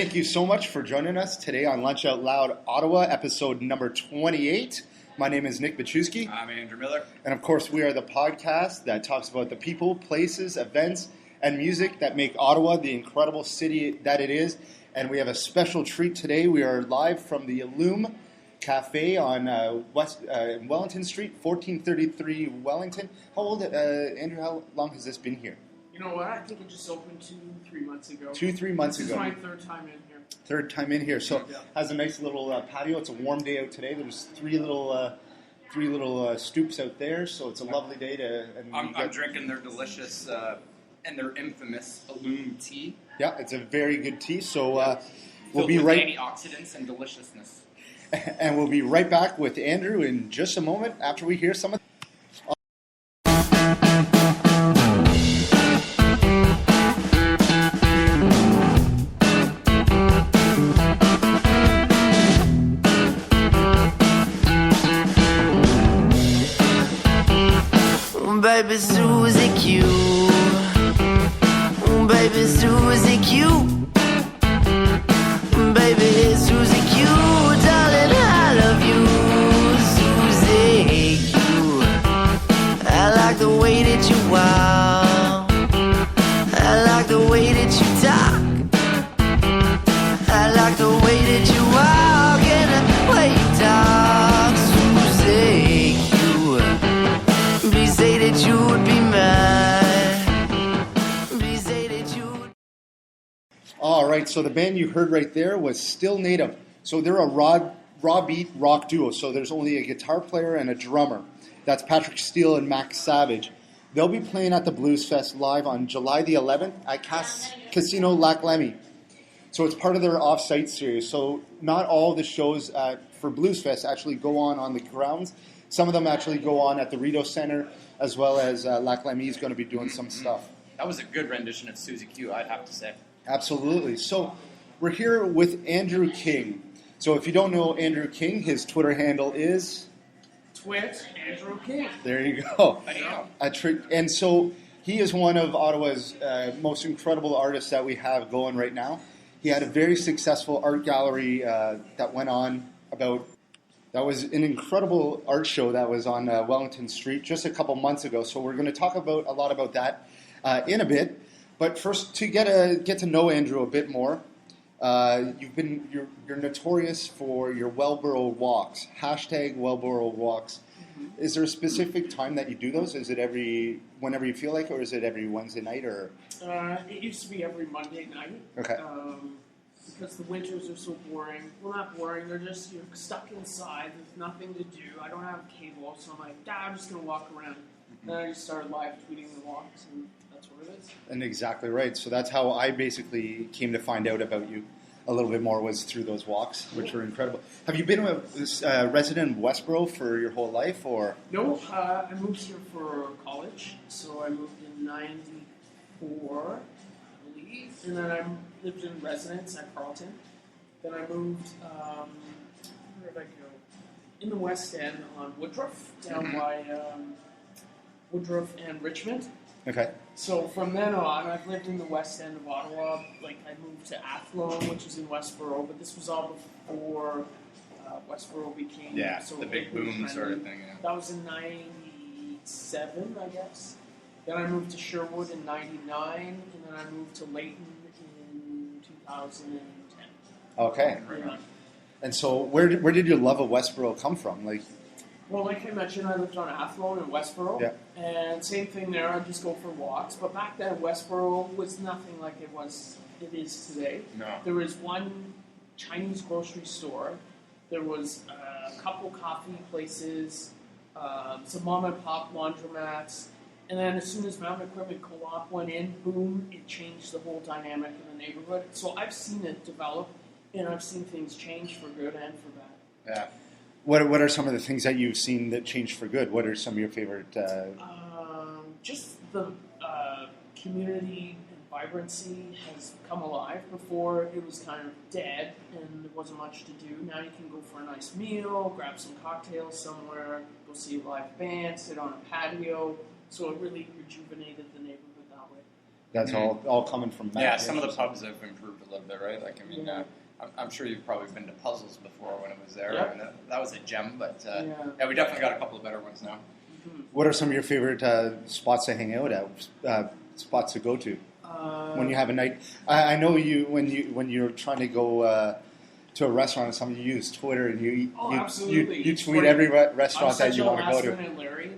Thank you so much for joining us today on Lunch Out Loud Ottawa, episode number 28. My name is Nick Bachewski. I'm Andrew Miller. And of course, we are the podcast that talks about the people, places, events, and music that make Ottawa the incredible city that it is. And we have a special treat today. We are live from the Illume Cafe on Wellington Street, 1433 Wellington. Andrew, how long has this been here? You know what? I think it just opened 2-3 months ago. 2-3 months ago. This is my third time in here. Third time in here. So has a nice little patio. It's a warm day out today. There's three little stoops out there, so it's a lovely day to. I'm drinking their delicious and their infamous Illume tea. Yeah, it's a very good tea. So we'll Filled be with right antioxidants and deliciousness. And we'll be right back with Andrew in just a moment after we hear some of. Baby Susie Q, baby Susie Q, baby Susie Q, darling I love you, Susie Q. I like the way that you walk, I like the way that you talk, I like the way that you walk and the way you talk, Susie Q. Please say that you would be mine. Please say that you would. All right, so the band you heard right there was StillNative. So they're a raw beat rock duo. So there's only a guitar player and a drummer. That's Patrick Steele and Max Savage. They'll be playing at the Blues Fest live on July the 11th at Casino Lac Lemy. So it's part of their off-site series. So not all the shows for Blues Fest actually go on the grounds. Some of them actually go on at the Rideau Center, as well as Lac Lemy is going to be doing some stuff. That was a good rendition of Susie Q, I'd have to say. Absolutely. So we're here with Andrew King. So if you don't know Andrew King, his Twitter handle is... Twit, Andrew King. There you go. Bam. And so he is one of Ottawa's most incredible artists that we have going right now. He had a very successful art gallery that went on about... That was an incredible art show that was on Wellington Street just a couple months ago. So we're going to talk about a lot about that in a bit. But first, to get to know Andrew a bit more, you're notorious for your Wellboro walks. Hashtag Wellboro walks. Mm-hmm. Is there a specific time that you do those? Is it whenever you feel like, or is it every Wednesday night? Or It used to be every Monday night. Okay. Because the winters are so boring. Well, not boring. They're just you're stuck inside. There's nothing to do. I don't have cable, so I'm like, I'm just gonna walk around. Mm-hmm. Then I just started live tweeting the walks, and that's what it is. And exactly right. So that's how I basically came to find out about you a little bit more, was through those walks, which were incredible. Have you been a resident in Westboro for your whole life, or? No, I moved here for college. So I moved in '94. And then I lived in residence at Carleton. Then I moved, where did I go? In the West End on Woodruff, down by Woodruff and Richmond. Okay. So from then on, I've lived in the West End of Ottawa. Like I moved to Athlone, which is in Westboro, but this was all before Westboro became the big boom sort of thing. Yeah. That was in '97, I guess. Then I moved to Sherwood in '99, and then I moved to Layton in 2010. Okay. Yeah. And so, where did your love of Westboro come from? Well, like I mentioned, I lived on Athlone in Westboro, and same thing there. I'd just go for walks. But back then, Westboro was nothing like it is today. No. There was one Chinese grocery store. There was a couple coffee places, some mom and pop laundromats. And then as soon as Mountain Equipment Co-op went in, boom, it changed the whole dynamic in the neighborhood. So I've seen it develop, and I've seen things change for good and for bad. Yeah. What are some of the things that you've seen that changed for good? What are some of your favorite? Just the community and vibrancy has come alive. Before it was kind of dead and there wasn't much to do. Now you can go for a nice meal, grab some cocktails somewhere, go see a live band, sit on a patio. So it really rejuvenated the neighborhood that way. That's all coming from Mac. Yeah, some of the pubs have improved a little bit, right? Like, I mean, I'm sure you've probably been to Puzzles before when it was there. Yep. And that was a gem, but yeah, we definitely got a couple of better ones now. What are some of your favorite spots to hang out at? Spots to go to when you have a night? I know when you're trying to go to a restaurant or something, you use Twitter and you tweet every restaurant that you want to go to. Larry,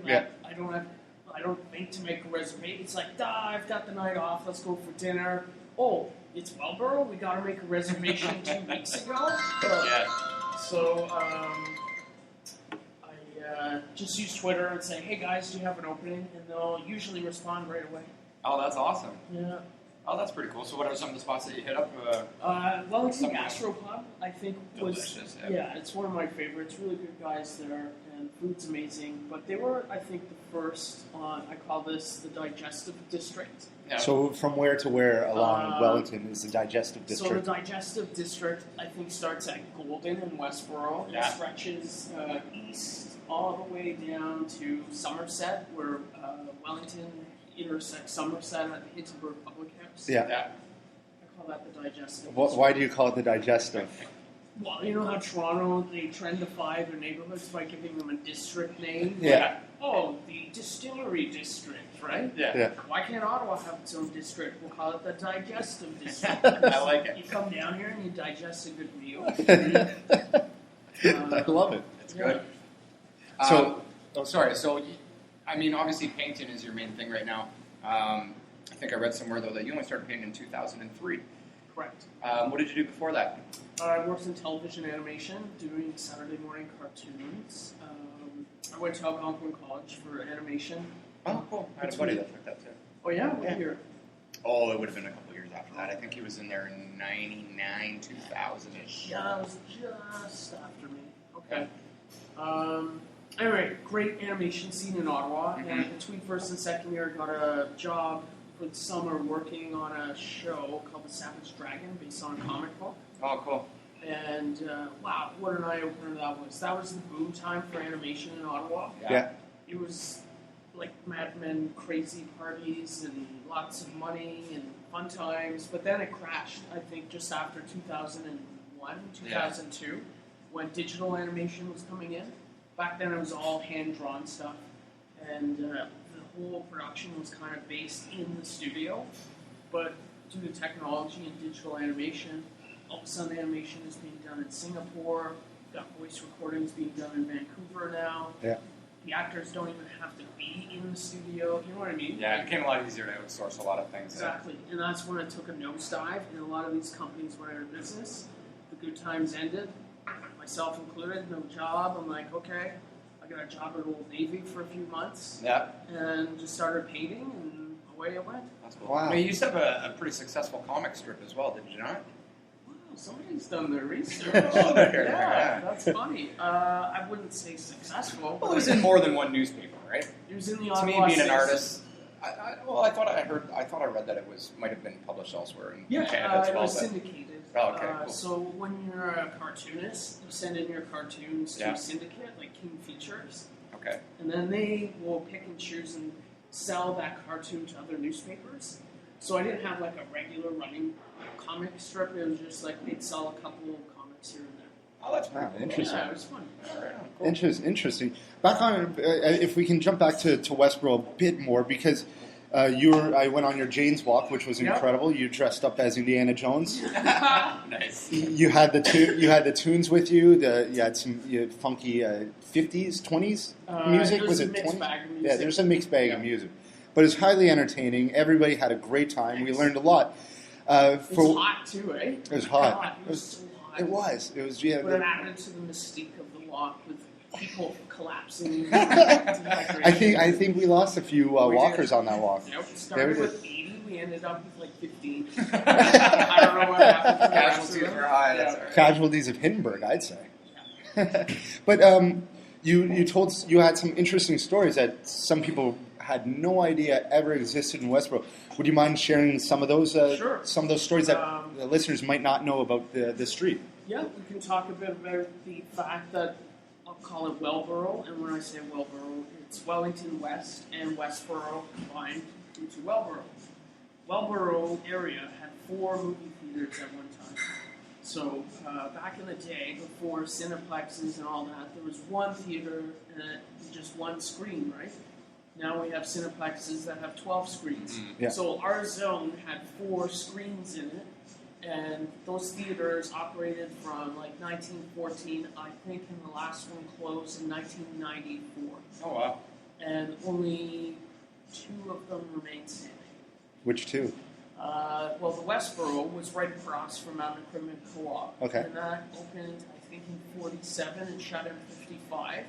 I don't think to make a reservation. It's like, I've got the night off. Let's go for dinner. Oh, it's Wellboro. We got to make a reservation 2 weeks ago. So I just use Twitter and say, hey guys, do you have an opening? And they'll usually respond right away. Oh, that's awesome. Yeah. Oh, that's pretty cool. So what are some of the spots that you hit up? Wellington Gastropub, I think, was... Delicious, yeah, it's one of my favorites. Really good guys there, and food's amazing. But they were, I think, the first on, I call this the digestive district. Yeah. So from where to where along Wellington is the digestive district? So the digestive district, I think, starts at Golden in Westboro. Yeah. It stretches east all the way down to Somerset, where Wellington intersects Somerset at the Hintonburg Public House. Yeah. I call that the digestive. Why do you call it the digestive? Well, you know how Toronto, they trendify their neighborhoods by giving them a district name? Yeah. Oh, the distillery district, right? Yeah. Why can't Ottawa have its own district? We'll call it the digestive district. I like it. You come down here and you digest a good meal. I love it. It's good. Sorry. So, I mean, obviously painting is your main thing right now. I think I read somewhere, though, that you only started painting in 2003. Correct. What did you do before that? I worked in television animation, doing Saturday morning cartoons. I went to Algonquin College for animation. Oh, cool. I had a buddy that took that, too. Oh, yeah? What year? Oh, it would have been a couple years after that. I think he was in there in 99, 2000-ish. Yeah, it was just after me. Okay. Anyway, great animation scene in Ottawa, and between first and second year, I got a job for the summer working on a show called The Savage Dragon, based on a comic book. Oh, cool. And wow, what an eye-opener that was. That was the boom time for animation in Ottawa. Yeah. It was like Mad Men crazy parties and lots of money and fun times, but then it crashed, I think, just after 2001, 2002, when digital animation was coming in. Back then it was all hand-drawn stuff, and the whole production was kind of based in the studio, but due to technology and digital animation, all of a sudden animation is being done in Singapore, got voice recordings being done in Vancouver now. Yeah. The actors don't even have to be in the studio, you know what I mean? Yeah, it became a lot easier to outsource a lot of things. Exactly, and that's when it took a nosedive, and a lot of these companies went out of business. The good times ended, myself included, no job. I'm like, okay, I got a job at Old Navy for a few months, and just started painting, and away I went. That's cool. Wow. I mean, you used to have a pretty successful comic strip as well, did you not? Wow, somebody's done their research. Yeah. That's funny. I wouldn't say successful. Well, it was in more than one newspaper, right? It was in the To Ottawa me, being an 6. artist, I thought I read that it might have been published elsewhere in Canada as it well. was But syndicated. Oh, okay, cool. So when you're a cartoonist, you send in your cartoons to Yeah. a syndicate, like King Features, okay. and then they will pick and choose and sell that cartoon to other newspapers. So I didn't have like a regular running comic strip. It was just like they'd sell a couple of comics here and there. Oh, that's pretty cool. Interesting. Yeah, it was fun. Cool. Interesting. Back on, if we can jump back to Westboro a bit more, because I went on your Jane's Walk, which was incredible. You dressed up as Indiana Jones. Nice. You had the tunes with you. You had some funky 50s, 20s music. It was a 20s? mixed bag of music. Yeah, there's a mixed bag of music, but it's highly entertaining. Everybody had a great time. We learned a lot. It was hot too, eh? It was hot. It was so hot. It was. Yeah. But it added to the mystique of the walk with people collapsing. I think we lost a few walkers on that walk. Nope. Started with 80. We ended up with like 15. I don't know what happened. To the rest of Casualties them. were high. That's all right. Casualties of Hindenburg, I'd say. But you had some interesting stories that some people had no idea ever existed in Westboro. Would you mind sharing some of those? Sure. Some of those stories that the listeners might not know about the street. Yeah, we can talk a bit about the fact that I'll call it Wellboro, and when I say Wellboro, it's Wellington West and Westboro combined into Wellboro. Wellboro area had 4 movie theaters at one time. So back in the day, before cineplexes and all that, there was one theater and just one screen, right? Now we have cineplexes that have 12 screens. Yeah. So our zone had 4 screens in it, and those theaters operated from like 1914. I think in the last one closed in 1994. Oh, wow. And only 2 of them remain standing. Which two? Well, the Westboro was right across from Mountain Equipment Co-op. Okay. And that opened, I think, in 47 and shut in 55.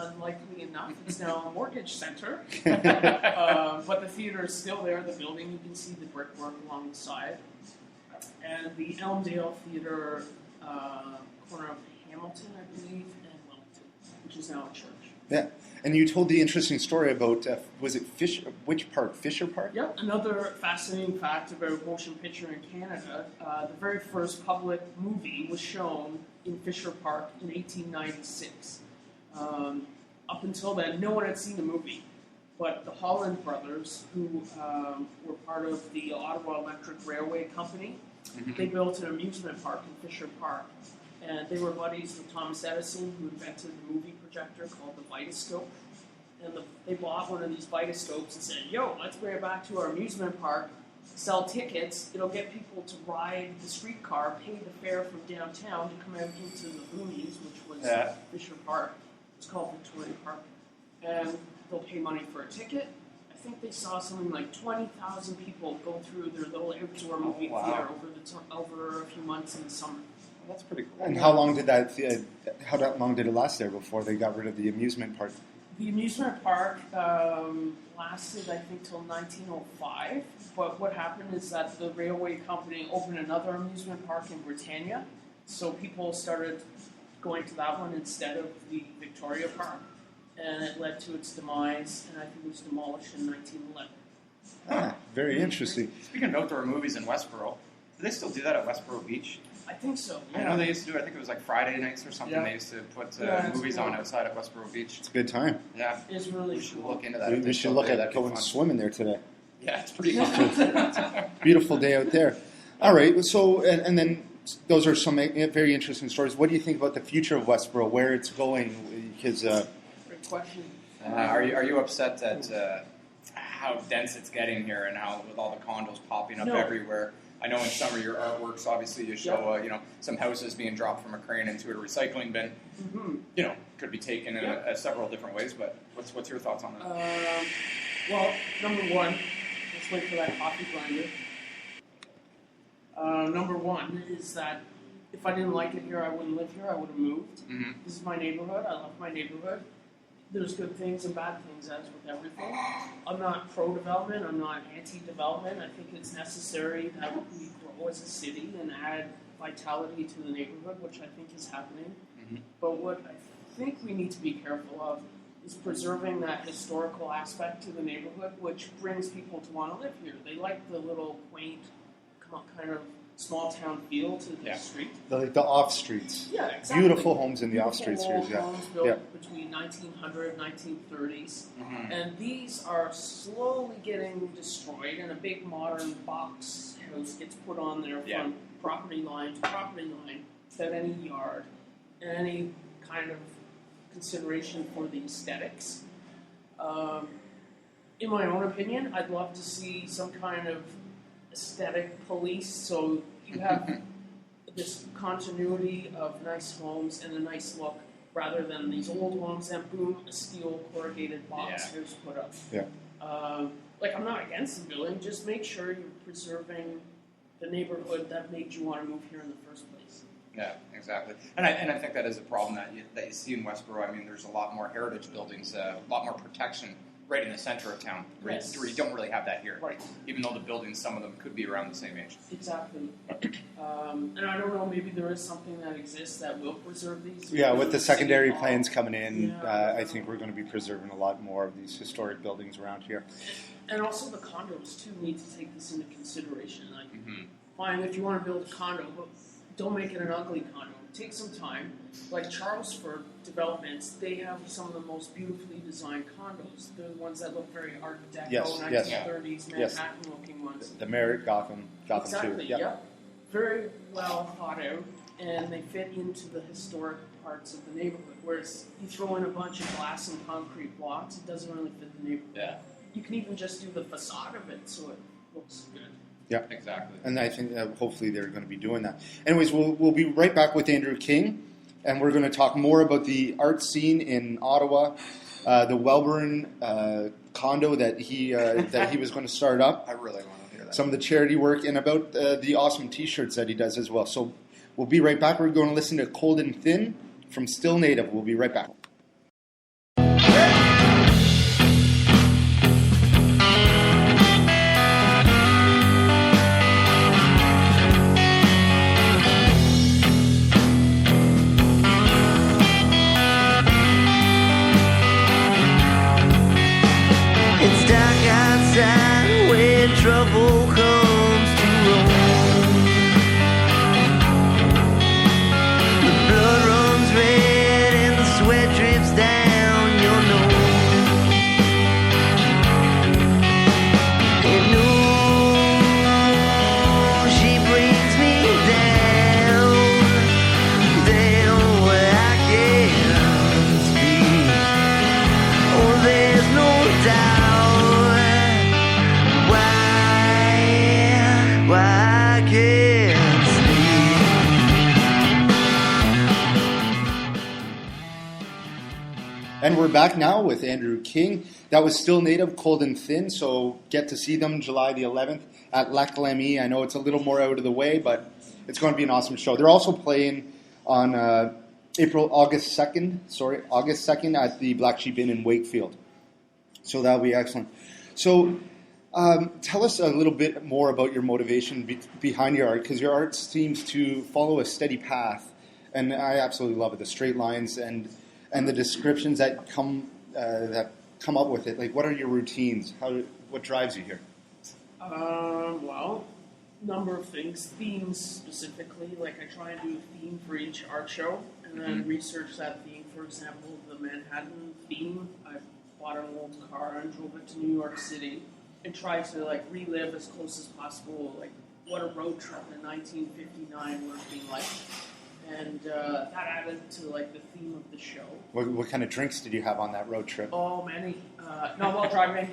Unlikely enough, it's now a mortgage center. But the theater is still there, the building, you can see the brickwork along the side. And the Elmdale Theater, corner of Hamilton, I believe, and Wellington, which is now a church. Yeah. And you told the interesting story about, was it which park? Fisher Park? Yep. Another fascinating fact about motion picture in Canada, the very first public movie was shown in Fisher Park in 1896. Up until then, no one had seen the movie, but the Holland brothers, who were part of the Ottawa Electric Railway Company, they built an amusement park in Fisher Park. And they were buddies with Thomas Edison, who invented the movie projector called the Vitascope. And they bought one of these Vitascopes and said, yo, let's bring it back to our amusement park, sell tickets, it'll get people to ride the streetcar, pay the fare from downtown to come out into the boonies, which was Fisher Park. It's called Victoria Park. And they'll pay money for a ticket. I think they saw something like 20,000 people go through their little outdoor movie theater over a few months in the summer. That's pretty cool. And how long did how long did it last there before they got rid of the amusement park? The amusement park lasted, I think, till 1905. But what happened is that the railway company opened another amusement park in Britannia, so people started going to that one instead of the Victoria Park, and it led to its demise, and I think it was demolished in 1911. Very interesting. Speaking of outdoor movies in Westboro, do they still do that at Westboro Beach? I think so. I know they used to do it. I think it was like Friday nights or something. Yeah. They used to put movies cool. on outside at Westboro Beach. It's a good time. Yeah. It's really We should cool. look into that. We should look at going swimming there today. Yeah, it's pretty fun. Beautiful day out there. All right, so, and then those are some very interesting stories. What do you think about the future of Westboro, where it's going? Because Great question. Are you upset at how dense it's getting here and how with all the condos popping up everywhere? I know in some of your artworks, obviously, you show some houses being dropped from a crane into a recycling bin. Mm-hmm. Could be taken in several different ways. But what's your thoughts on that? Well, number one, let's wait for that coffee grinder. Number one is that if I didn't like it here, I wouldn't live here. I would have moved. Mm-hmm. This is my neighborhood. I love my neighborhood. There's good things and bad things, as with everything. I'm not pro-development. I'm not anti-development. I think it's necessary that we grow as a city and add vitality to the neighborhood, which I think is happening. Mm-hmm. But what I think we need to be careful of is preserving that historical aspect to the neighborhood, which brings people to want to live here. They like the little quaint, kind of small town feel to the street. The off streets. Yeah, exactly. Beautiful homes in the off streets here. Yeah. Homes built between 1900 and 1930s. Mm-hmm. And these are slowly getting destroyed, and a big modern box house gets put on there from property line to property line without any yard and any kind of consideration for the aesthetics. In my own opinion, I'd love to see some kind of aesthetic police, so you have this continuity of nice homes and a nice look, rather than these old homes and boom, a steel corrugated box house put up. Yeah. I'm not against the building, just make sure you're preserving the neighborhood that made you want to move here in the first place. Yeah, exactly. And I think that is a problem that you see in Westboro. I mean, there's a lot more heritage buildings, a lot more protection right in the center of town. Yes. You don't really have that here. Right. Even though the buildings, some of them could be around the same age. Exactly. And I don't know, maybe there is something that exists that will preserve these. Yeah, with the secondary plans coming in, I think we're going to be preserving a lot more of these historic buildings around here. And also the condos, too, need to take this into consideration. Fine, if you want to build a condo, but don't make it an ugly condo. Take some time. Like Charlesford developments, they have some of the most beautifully designed condos. They're the ones that look very Art Deco, Yes, 1930s, yes. Manhattan-looking ones. The Merritt, Gotham Exactly, too. yep. Very well thought out, and they fit into the historic parts of the neighborhood. Whereas you throw in a bunch of glass and concrete blocks, it doesn't really fit the neighborhood. Yeah. You can even just do the facade of it so it looks good. Yeah, Exactly. and I think hopefully they're going to be doing that. Anyways, we'll be right back with Andrew King, and we're going to talk more about the art scene in Ottawa, the Welborn condo that he was going to start up. I really want to hear that. Some of the charity work, and about the awesome T-shirts that he does as well. So we'll be right back. We're going to listen to Cold and Thin from StillNative. We'll be right back. It's dark outside when trouble comes to roam. The blood runs red and the sweat drips down your nose. And no, she brings me down, down where I can't speak. Oh, there's no doubt. Why I can't sleep. And we're back now with Andrew King. That was StillNative, Cold and Thin, so get to see them July the 11th at Lac Lamy. I know it's a little more out of the way, but it's going to be an awesome show. They're also playing on August 2nd at the Black Sheep Inn in Wakefield. So that'll be excellent. So tell us a little bit more about your motivation behind your art, because your art seems to follow a steady path, and I absolutely love it. The straight lines and the descriptions that come up with it. Like, what are your routines? What drives you here? Well, number of things. Themes specifically. Like, I try and do a theme for each art show, and then research that theme. For example, the Manhattan theme. I bought an old car and drove it to New York City and tried to relive as close as possible what a road trip in 1959 would have been like. And that added to the theme of the show. What kind of drinks did you have on that road trip? Oh, many. Not while driving.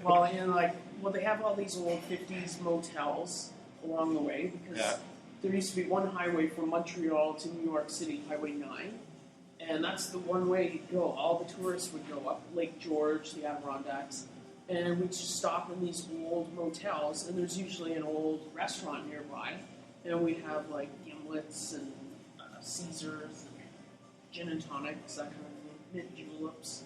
Well, they have all these old 50s motels along the way because there used to be one highway from Montreal to New York City, Highway 9. And that's the one way you'd go. All the tourists would go up Lake George, the Adirondacks, and we'd just stop in these old motels, and there's usually an old restaurant nearby, and we'd have gimlets and Caesars, and gin and tonics, that kind of thing, mint juleps.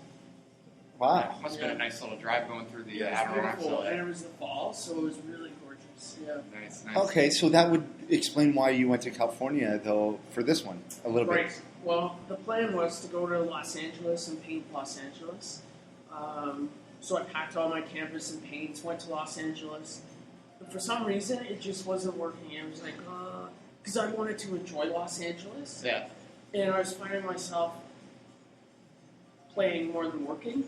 Wow. Must have been a nice little drive going through the It was Adirondacks. beautiful, and it was the fall, so it was really gorgeous. Yeah. Nice. Okay, so that would explain why you went to California, though, for this one, a little Right. bit. Well, the plan was to go to Los Angeles and paint Los Angeles. So I packed all my canvas and paints, went to Los Angeles. But for some reason, it just wasn't working. I was like, because I wanted to enjoy Los Angeles. Yeah. And I was finding myself playing more than working.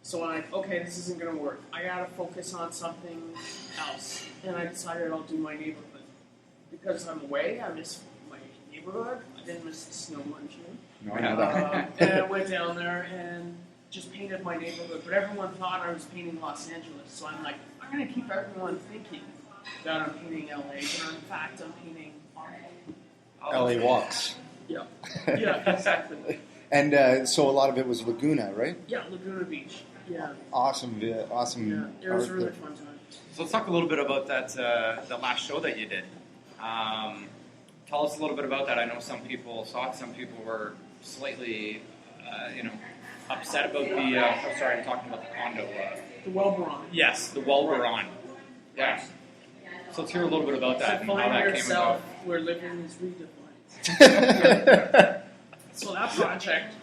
So I'm like, okay, this isn't going to work. I got to focus on something else. And I decided I'll do my neighborhood. Because I'm away, I miss my neighborhood. I didn't miss the snow munching. No, I know that. And I went down there and just painted my neighborhood. But everyone thought I was painting Los Angeles. So I'm like, I'm going to keep everyone thinking that I'm painting LA. But in fact, I'm painting LA Walks. Yeah. Yeah, exactly. And so a lot of it was Laguna, right? Yeah, Laguna Beach. Yeah. Awesome. Yeah, it was a really art fun time. So let's talk a little bit about that the last show that you did. Tell us a little bit about that. I know some people saw it. Some people were slightly, upset about the. I'm talking about the condo. The Welborn. Yes, the Welborn. Yeah. So let's hear a little bit about that and So how find that came yourself about. where living is redefined. So that project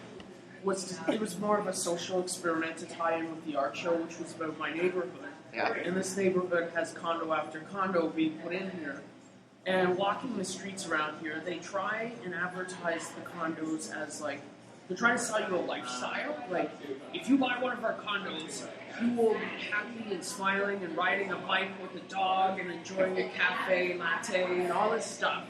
was more of a social experiment to tie in with the art show, which was about my neighborhood. Yeah. And this neighborhood has condo after condo being put in here. And walking the streets around here, they try and advertise the condos as like, they're trying to sell you a lifestyle. Like, if you buy one of our condos, you will be happy and smiling and riding a bike with a dog and enjoying a cafe latte and all this stuff.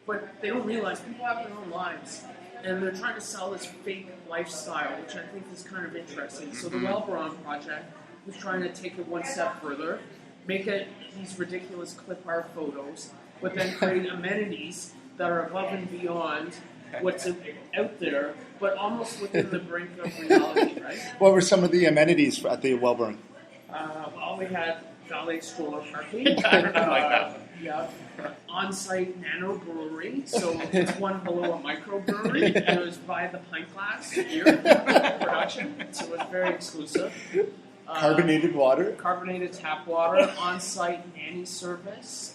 But they don't realize people have their own lives. And they're trying to sell this fake lifestyle, which I think is kind of interesting. So the Wellbron project was trying to take it one step further, make it these ridiculous clip art photos, but then create amenities that are above and beyond what's out there, but almost within the brink of reality, right? What were some of the amenities at the Wellburn? Well, we had valet stroller parking. I like that one. Yeah. On-site nano brewery, so it's one below a microbrewery, and it was by the pint glass beer production, so it was very exclusive. Carbonated water? Carbonated tap water, on-site nanny service,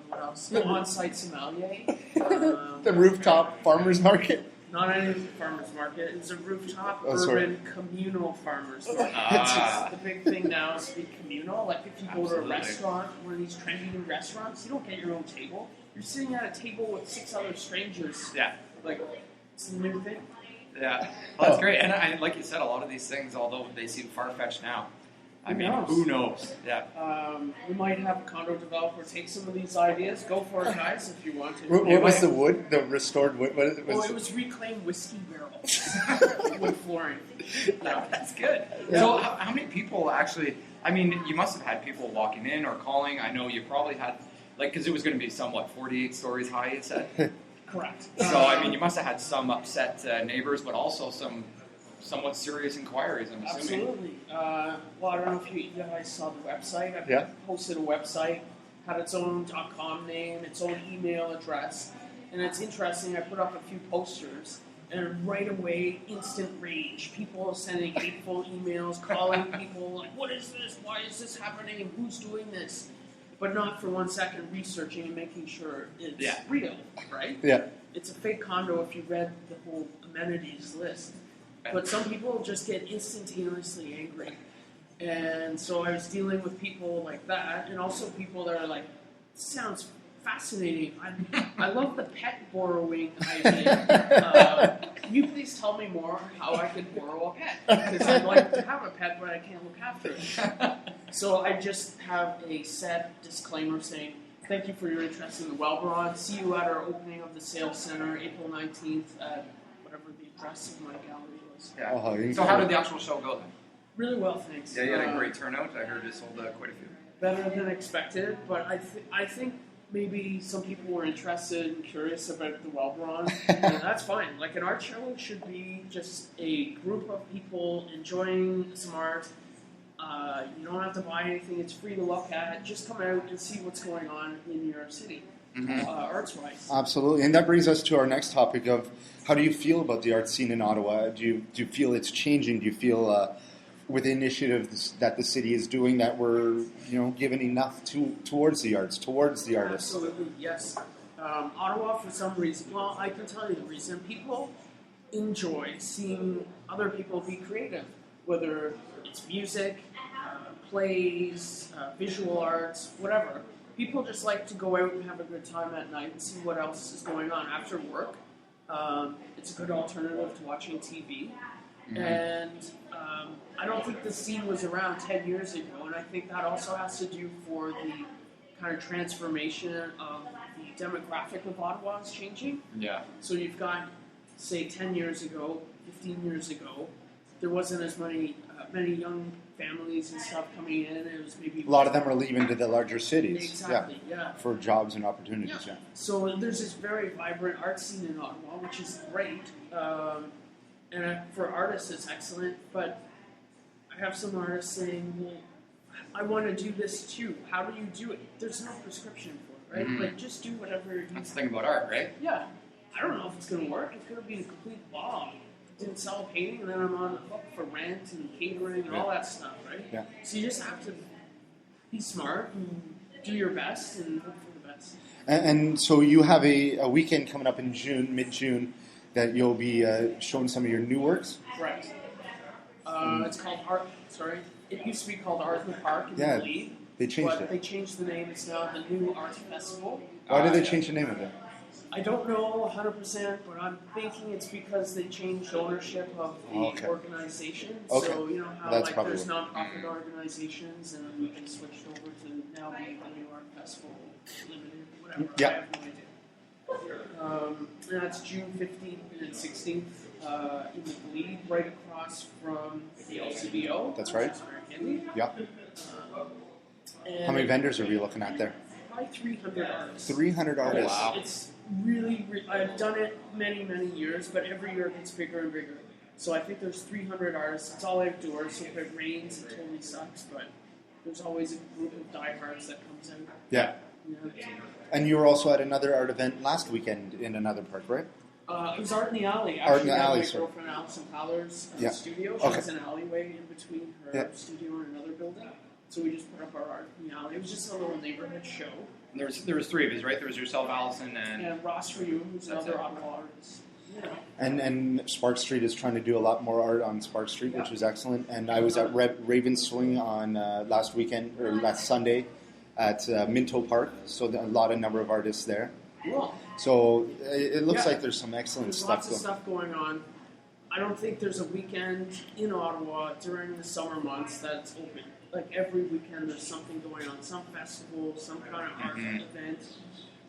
what else? On-site sommelier. The rooftop farmer's market? Not any farmer's market. It's a rooftop urban communal farmer's market. The big thing now is to be communal. Like if you go to a restaurant, one of these trendy new restaurants, you don't get your own table. You're sitting at a table with 6 other strangers. Yeah. Like, it's the new thing. Yeah. Well, that's great. And like you said, a lot of these things, although they seem far-fetched now, who knows? Yeah. We might have a condo developer take some of these ideas. Go for it, guys, if you want to. What was the wood? The restored wood? It was reclaimed whiskey barrels. Wood flooring. Yeah. That's good. Yeah. So how many people actually, you must have had people walking in or calling. I know you probably had, because it was going to be somewhat 48 stories high, you said? Correct. So, you must have had some upset neighbors, but also some somewhat serious inquiries, I'm assuming. Absolutely. Well, I don't know if you guys saw the website. I posted a website, had its own .com name, its own email address, and it's interesting. I put up a few posters, and right away, instant rage. People are sending hateful emails, calling people like, "What is this? Why is this happening? Who's doing this?" But not for 1 second researching and making sure it's real, right? Yeah. It's a fake condo if you read the whole amenities list. But some people just get instantaneously angry. And so I was dealing with people like that, and also people that are like, "Sounds fascinating. I love the pet borrowing idea. Can you please tell me more how I could borrow a pet? Because I'd like to have a pet, but I can't look after it." So I just have a set disclaimer saying, "Thank you for your interest in the Wellbron. See you at our opening of the sales center, April 19th, at whatever the address of my gallery was." Yeah. So how did the actual show go then? Really well, thanks. Yeah, you had a great turnout. I heard it sold quite a few. Better than expected, but I think maybe some people were interested and curious about the Wellbron. And that's fine. Like an art show should be just a group of people enjoying some art. You don't have to buy anything. It's free to look at. Just come out and see what's going on in your city, arts-wise. Absolutely. And that brings us to our next topic of how do you feel about the art scene in Ottawa? Do you feel it's changing? Do you feel with initiatives that the city is doing that we're giving enough towards the arts, towards the artists? Absolutely, yes. Ottawa, for some reason, well, I can tell you the reason. People enjoy seeing other people be creative, whether it's music, plays, visual arts, whatever. People just like to go out and have a good time at night and see what else is going on after work. It's a good alternative to watching TV. Mm-hmm. And I don't think the scene was around 10 years ago, and I think that also has to do for the kind of transformation of the demographic of Ottawa is changing. Yeah. So you've got, say, 10 years ago, 15 years ago, there wasn't as many young families and stuff coming in. It was maybe a lot of them are leaving to the larger cities. Exactly, yeah. For jobs and opportunities, yeah. So there's this very vibrant art scene in Ottawa, which is great. And for artists, it's excellent. But I have some artists saying, "Well, I want to do this too. How do you do it?" There's no prescription for it, right? Mm-hmm. Like, just do whatever you That's the thing about art, right? Yeah. I don't know if it's going to work. It's going to be a complete bomb. Didn't sell a painting, and then I'm on the hook for rent and catering and all that stuff, right? Yeah. So you just have to be smart and do your best and hope for the best. And so you have a weekend coming up in June, mid-June, that you'll be showing some of your new works? Correct. It's called Art. Sorry, it used to be called Art in the Park in the League. They changed but it. they changed the name. It's now the New Art Festival. Why did they Yeah. change the name of it? I don't know 100%, but I'm thinking it's because they changed ownership of the Okay. organization. Okay. So you know how That's like probably there's what- nonprofit organizations, and they switched over to now being the New Art Festival Limited, whatever. Yeah. I have no idea. And that's June 15th and 16th in the Glebe, right across from the LCBO. That's right. Which is very handy. Yeah. And How many vendors are we looking at there? Probably 300 artists. 300 artists. wow. It's really, I've done it many, many years, but every year it gets bigger and bigger. So I think there's 300 artists. It's all outdoors, so if it rains, it totally sucks, but there's always a group of diehards that comes in. Yeah. Yeah. And you were also at another art event last weekend in another park, right? It was Art in the Alley. Art in the Actually, Alley, my sorry. girlfriend Alison Fowler's Yeah. studio. She Okay. has an alleyway in between her Yeah. studio and another building. So we just put up our Art in the Alley. It was just a little neighborhood show. There was three of us, right? There was yourself, Allison, and And Ross Ryu, who's That's another it. Ottawa artist. Yeah. And Spark Street is trying to do a lot more art on Spark Street, which was excellent. And I was at Raven Swing on last weekend, or last Sunday, at Minto Park. So a number of artists there. Cool. So it looks Yeah. like there's some excellent There's stuff lots of going. stuff going on. I don't think there's a weekend in Ottawa during the summer months that's open. Like every weekend there's something going on, some festival, some kind of art event.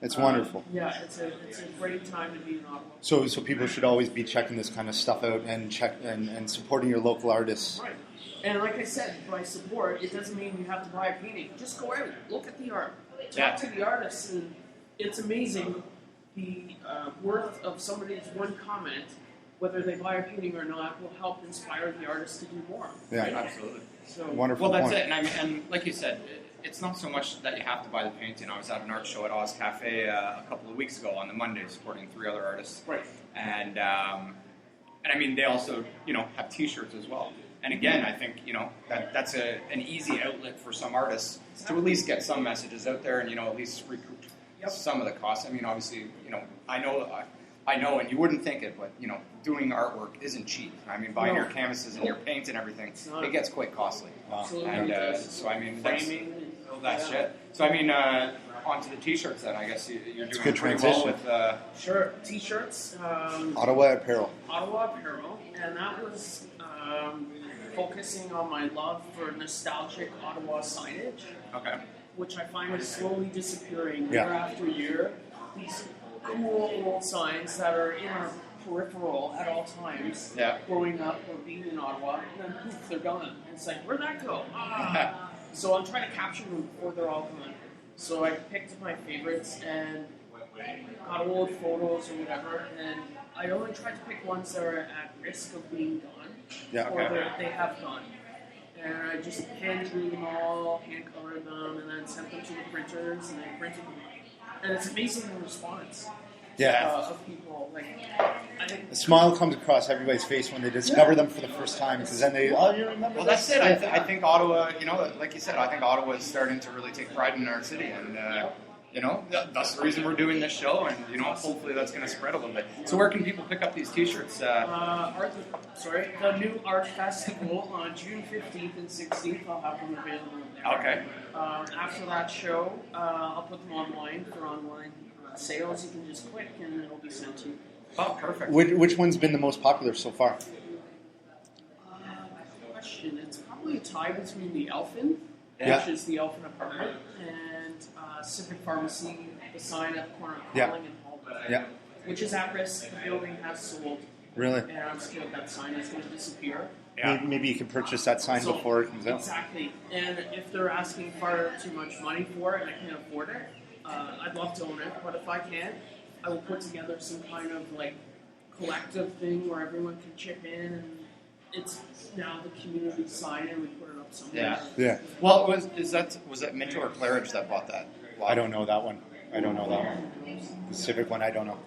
It's wonderful. Yeah, it's a great time to be in Ottawa. So people should always be checking this kind of stuff out and and supporting your local artists. Right. And like I said, by support, it doesn't mean you have to buy a painting. Just go out, look at the art, talk Yeah. to the artists, and it's amazing the worth of somebody's one comment, whether they buy a painting or not, will help inspire the artist to do more. Yeah. Right? absolutely. So, Wonderful Well, that's point. it. And like you said, it's not so much that you have to buy the painting. I was at an art show at Oz Cafe a couple of weeks ago on the Monday, supporting 3 other artists. Right. And I mean, they also, have T-shirts as well. And again, I think, that's an easy outlet for some artists to at least get some messages out there and, at least recoup some of the costs. I mean, obviously, I know, and you wouldn't think it, but, doing artwork isn't cheap. I mean, buying No. your canvases and your paint and everything, not. it gets quite costly. Absolutely. And so, I mean, Framing. that's yeah. it. So, I mean, onto the T-shirts then. I guess you're doing good pretty transition. well with... Sure. T-shirts. Ottawa Apparel. Ottawa Apparel, and that was focusing on my love for nostalgic Ottawa signage, Okay. which I find is slowly disappearing Yeah. year after year. These cool old signs that are in our peripheral at all times, Yeah. growing up or being in Ottawa, and then poof, they're gone. And it's like, where'd that go? Ah. So I'm trying to capture them before they're all gone. So I picked my favorites and got old photos or whatever, and I only tried to pick ones that are at risk of being gone, Yeah. or Okay. they have gone. And I just hand drew them all, hand colored them, and then sent them to the printers, and they printed them. And it's amazing the response Yeah. of people. Like, I think A smile comes across everybody's face when they discover them for the first time, because then you remember Well, this? that's it. I think Ottawa, like you said, I think Ottawa is starting to really take pride in our city, and that's the reason we're doing this show, and hopefully that's going to spread a little bit. So where can people pick up these T-shirts? the new Art Festival on June 15th and 16th. I'll have them available there. Okay. After that show, I'll put them online for online sales. You can just click and it'll be sent to you. Oh, perfect. Which one's been the most popular so far? Good question. It's probably a tie between the Elfin, Yeah. which is the Elfin apartment, and Civic Pharmacy, the sign at the corner of Yeah. Calling and Hallway, Yeah. which is at risk. The building has sold, Really? and I'm scared that sign is going to disappear. Yeah. Maybe you can purchase that sign So, before it comes out. Exactly. And if they're asking far too much money for it and I can't afford it, I'd love to own it. But if I can't, I will put together some kind of collective thing where everyone can chip in, and it's now the community sign, and we put it up somewhere. Yeah. Yeah. Well, was that Minto or Claridge that bought that? I don't know that one. The Civic one, I don't know.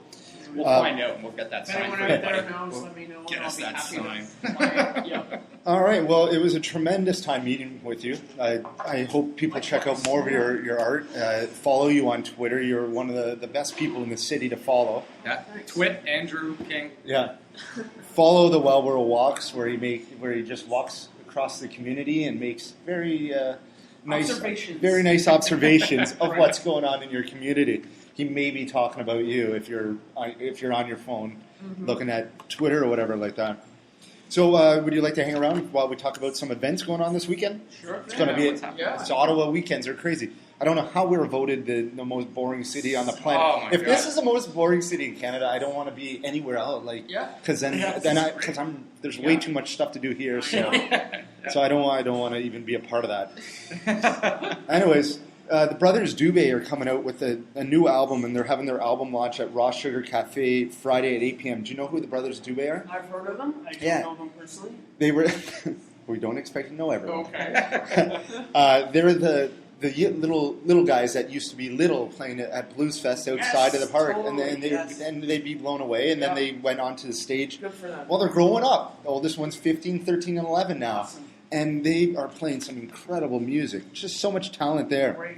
We'll find out, and we'll get that If sign anyone for out you, there buddy. knows, let me know. Get and us I'll be that happy sign. to buy it. Yeah. All right. Well, it was a tremendous time meeting with you. I hope people check out more of your art. Follow you on Twitter. You're one of the best people in the city to follow. Yeah. Twit Andrew King. Yeah. Follow the Wellboro Walks, where he just walks across the community and makes very very nice observations of Right. what's going on in your community. He may be talking about you if you're on your phone, looking at Twitter or whatever like that. So, would you like to hang around while we talk about some events going on this weekend? Sure. It's going to be. Yeah. It's Ottawa weekends are crazy. I don't know how we were voted the most boring city on the planet. Oh, my if God. this is the most boring city in Canada, I don't want to be anywhere else. Because there's way too much stuff to do here. So, so I don't want to even be a part of that. Anyways, the Brothers Dubé are coming out with a new album, and they're having their album launch at Raw Sugar Cafe Friday at 8 p.m. Do you know who the Brothers Dubé are? I've heard of them. I don't know them personally. They were. We don't expect to know everyone. Okay. They're the little guys that used to be little playing at Blues Fest outside of the park, totally, and they'd be blown away, and then they went onto the stage. Good for them. Well, they're growing up. The oldest one's 15, 13, and 11 now. Awesome. And they are playing some incredible music. Just so much talent there. Great.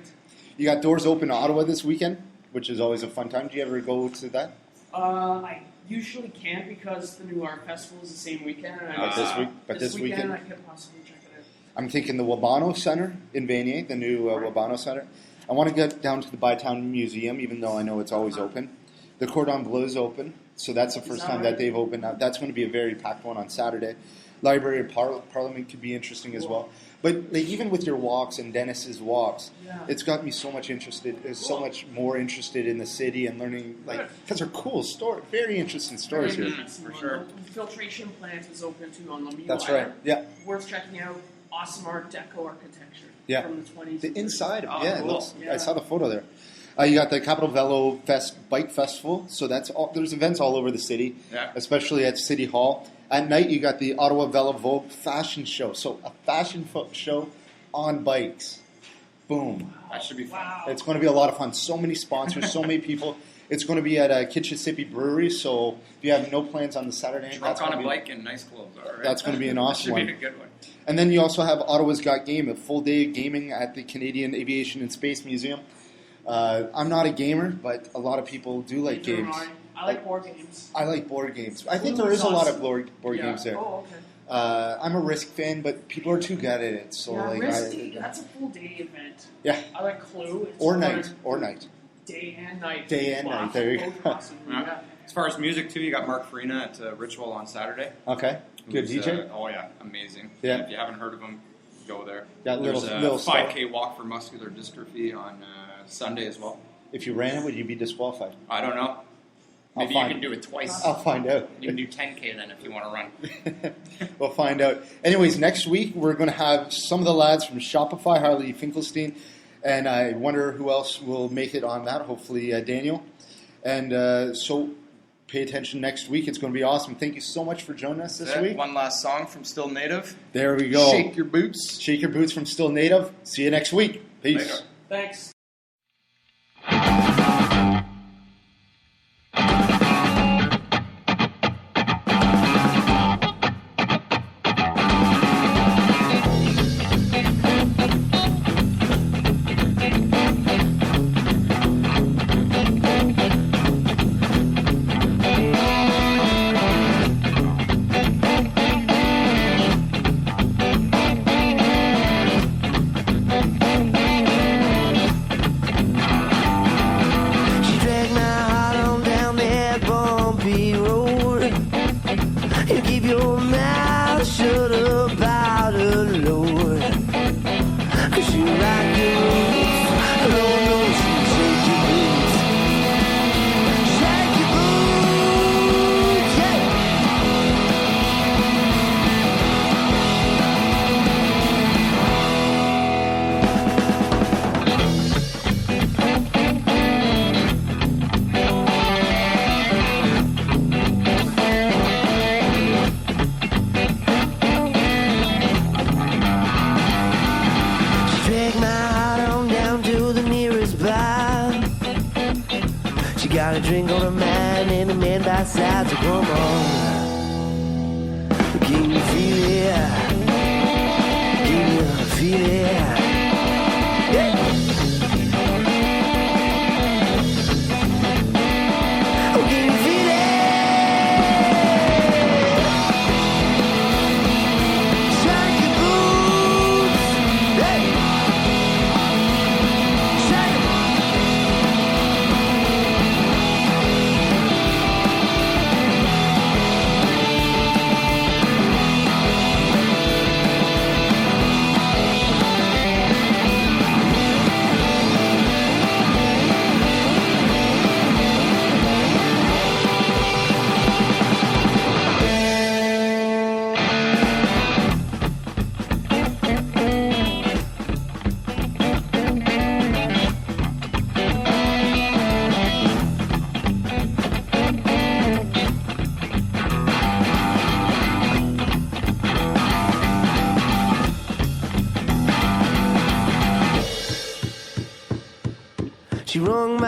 You got Doors Open to Ottawa this weekend, which is always a fun time. Do you ever go to that? I usually can't because the new art festival is the same weekend. And This weekend I could possibly check it out. I'm thinking the Wabano Center in Vanier, the new Wabano Center. I want to get down to the Bytown Museum, even though I know it's always open. The Cordon Bleu is open, so that's the first time that they've opened. Now, that's going to be a very packed one on Saturday. Library of Parliament could be interesting as well. But even with your walks and Dennis's walks, it's got me so much interested, so much more interested in the city and learning, because they're cool stories, very interesting stories here. For sure. The filtration plant is open too on Lemieux That's Island. right, yeah. Worth checking out. Awesome Art Deco architecture from the 20s. The inside of it, it cool. looks, I saw the photo there. You got the Capital Velo Fest Bike Festival, so there's events all over the city, especially at City Hall. At night, you got the Ottawa Velo Vogue Fashion Show, so a fashion show on bikes. Boom. That should be fun. Wow. It's going to be a lot of fun. So many sponsors, so many people. It's going to be at Kitchissippi Brewery, so if you have no plans on the Saturday, Drunk on a bike in nice clothes, all right? That's going to be an awesome Should one. be a good one. And then you also have Ottawa's Got Game, a full day of gaming at the Canadian Aviation and Space Museum. I'm not a gamer, but a lot of people do like games. I like board games. I like board games. I think there is a lot of board games there. Oh, okay. I'm a Risk fan, but people are too good at it. So Risk, that's a full day event. Yeah. I like Clue. It's Or fun. night. Day and night. Day and night. There you go. Awesome. Yeah. As far as music, too, you got Mark Farina at Ritual on Saturday. Okay. Good who's, DJ? Oh, yeah. Amazing. Yeah. If you haven't heard of him, go there. Got There's little a 5K walk for muscular dystrophy on Sunday as well. If you ran it, would you be disqualified? I don't know. Maybe you can do it twice. I'll find out. You can do 10K then if you want to run. We'll find out. Anyways, next week we're going to have some of the lads from Shopify, Harley Finkelstein, and I wonder who else will make it on that. Hopefully Daniel. And so pay attention next week. It's going to be awesome. Thank you so much for joining us this week. One last song from StillNative. There we go. Shake Your Boots. Shake Your Boots from StillNative. See you next week. Peace. Later. Thanks. She dragged my heart on down that bumpy road. You keep your mouth shut about the Lord. 'Cause you like your roots. Lord knows you shake your boots. Shake your boots, yeah. She dragged my heart on down to the nearest bar. She got a drink on her mind and a man by side, so come on. Can you feel it? Can you feel it? Yeah. Oh, can you feel it? Shake your boots. Hey.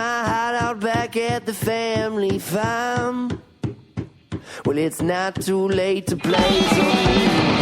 my heart out back at the family farm. Well, it's not too late to play some music.